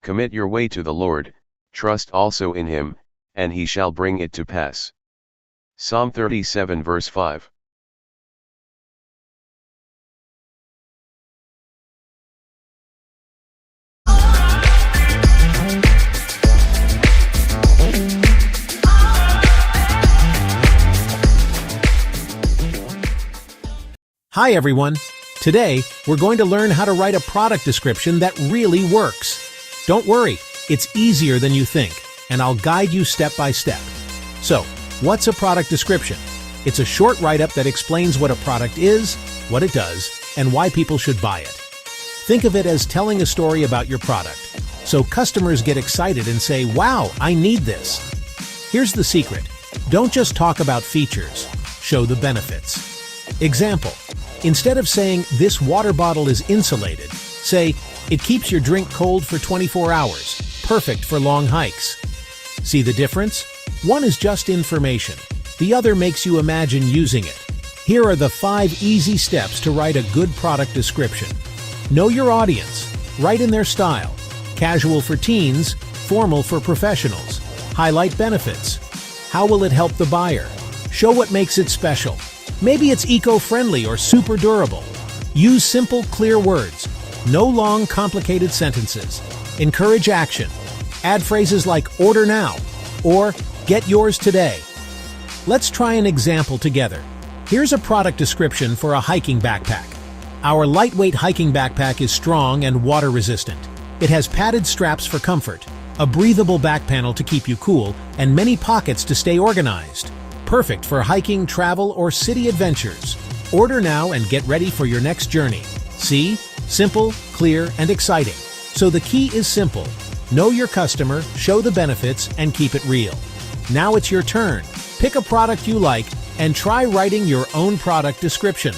Commit your way to the Lord, trust also in him, and he shall bring it to pass. Psalm 37 verse 5. Hi everyone! Today, we're going to learn how to write a product description that really works. Don't worry, it's easier than you think, and I'll guide you step by step. So, what's a product description? It's a short write-up that explains what a product is, what it does, and why people should buy it. Think of it as telling a story about your product, so customers get excited and say, "Wow, I need this." Here's the secret. Don't just talk about features, show the benefits. Example. Instead of saying, "This water bottle is insulated," say, "It keeps your drink cold for 24 hours, perfect for long hikes." See the difference? One is just information. The other makes you imagine using it. Here are the 5 easy steps to write a good product description. Know your audience. Write in their style. Casual for teens, formal for professionals. Highlight benefits. How will it help the buyer? Show what makes it special. Maybe it's eco-friendly or super durable. Use simple, clear words. No long, complicated sentences. Encourage action. Add phrases like "order now" or "get yours today." Let's try an example together. Here's a product description for a hiking backpack. Our lightweight hiking backpack is strong and water-resistant. It has padded straps for comfort, a breathable back panel to keep you cool, and many pockets to stay organized. Perfect for hiking, travel, or city adventures. Order now and get ready for your next journey. See? Simple, clear, and exciting. So the key is simple. Know your customer, show the benefits, and keep it real. Now it's your turn. Pick a product you like and try writing your own product description.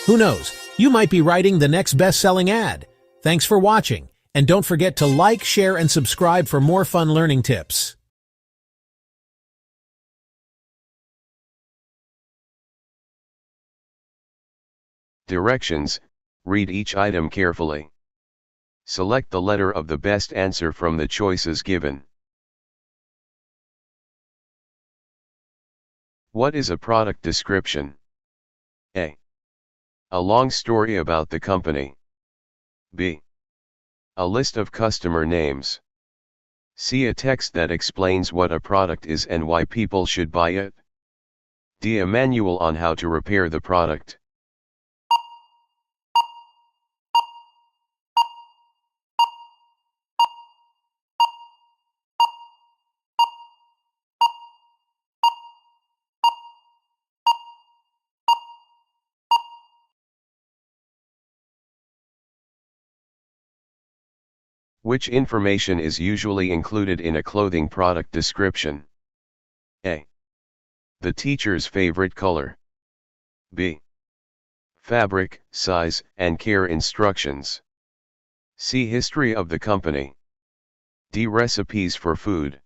Who knows? You might be writing the next best-selling ad. Thanks for watching, and don't forget to like, share, and subscribe for more fun learning tips. Directions: read each item carefully. Select the letter of the best answer from the choices given. What is a product description? A. A long story about the company. B. A list of customer names. C. A text that explains what a product is and why people should buy it. D. A manual on how to repair the product. Which information is usually included in a clothing product description? A. The teacher's favorite color. B. Fabric, size, and care instructions. C. History of the company. D. Recipes for food.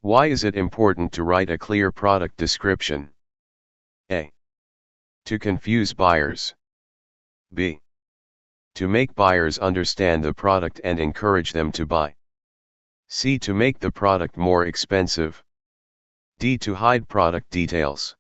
Why is it important to write a clear product description? A. To confuse buyers. B. To make buyers understand the product and encourage them to buy. C. To make the product more expensive. D. To hide product details.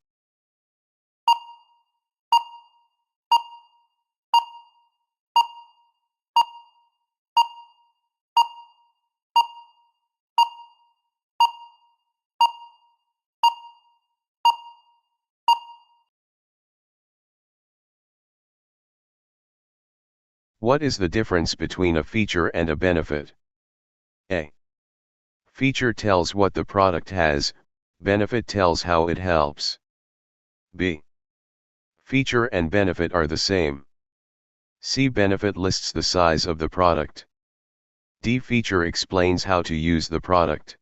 What is the difference between a feature and a benefit? A. Feature tells what the product has, benefit tells how it helps. B. Feature and benefit are the same. C. Benefit lists the size of the product. D. Feature explains how to use the product.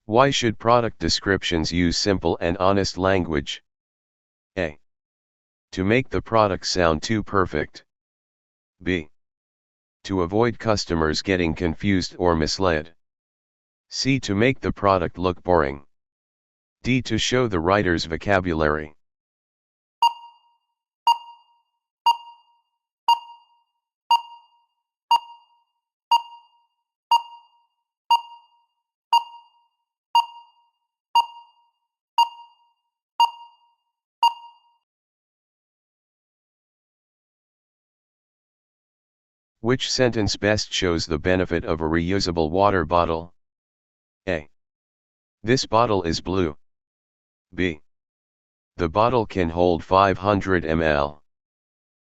Why should product descriptions use simple and honest language? A. To make the product sound too perfect. B. To avoid customers getting confused or misled. C. To make the product look boring. D. To show the writer's vocabulary. Which sentence best shows the benefit of a reusable water bottle? A. This bottle is blue. B. The bottle can hold 500 ml.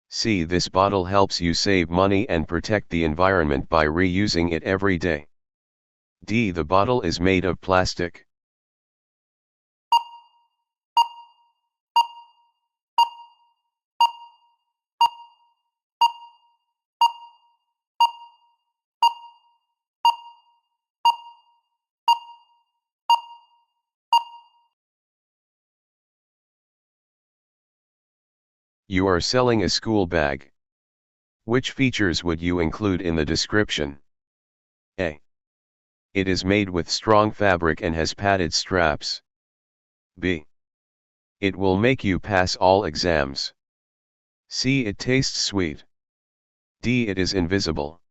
C. This bottle helps you save money and protect the environment by reusing it every day. D. The bottle is made of plastic. You are selling a school bag. Which features would you include in the description? A. It is made with strong fabric and has padded straps. B. It will make you pass all exams. C. It tastes sweet. D. It is invisible.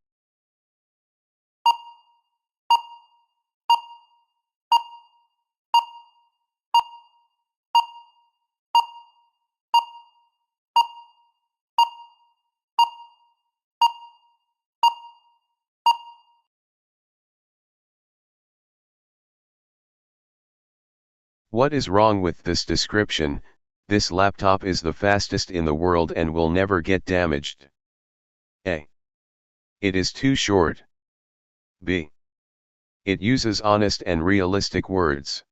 What is wrong with this description? This laptop is the fastest in the world and will never get damaged. A. It is too short. B. It uses honest and realistic words.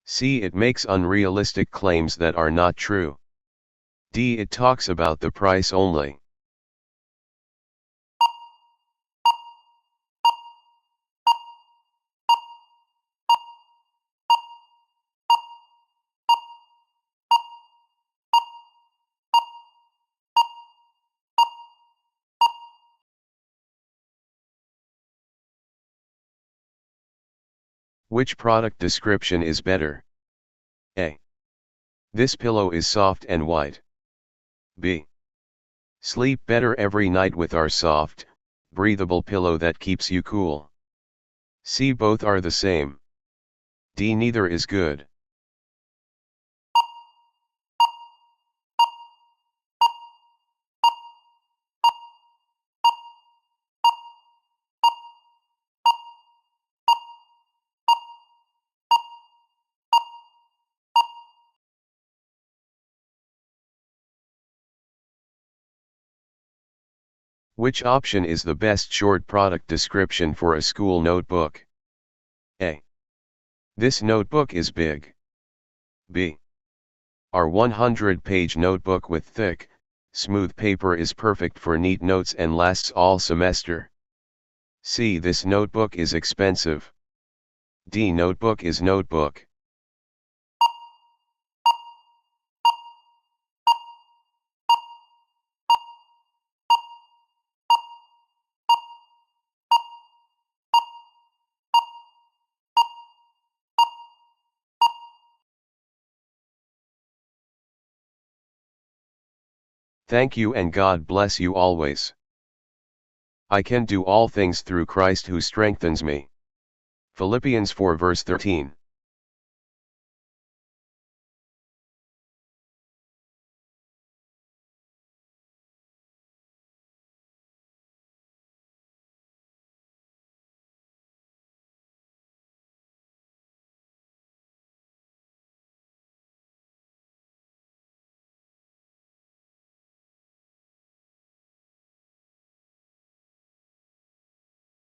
C. It makes unrealistic claims that are not true. D. It talks about the price only. Which product description is better? A. This pillow is soft and white. B. Sleep better every night with our soft, breathable pillow that keeps you cool. C. Both are the same. D. Neither is good. Which option is the best short product description for a school notebook? A. This notebook is big. B. Our 100-page notebook with thick, smooth paper is perfect for neat notes and lasts all semester. C. This notebook is expensive. D. Notebook is notebook. Thank you and God bless you always. I can do all things through Christ who strengthens me. Philippians 4 verse 13.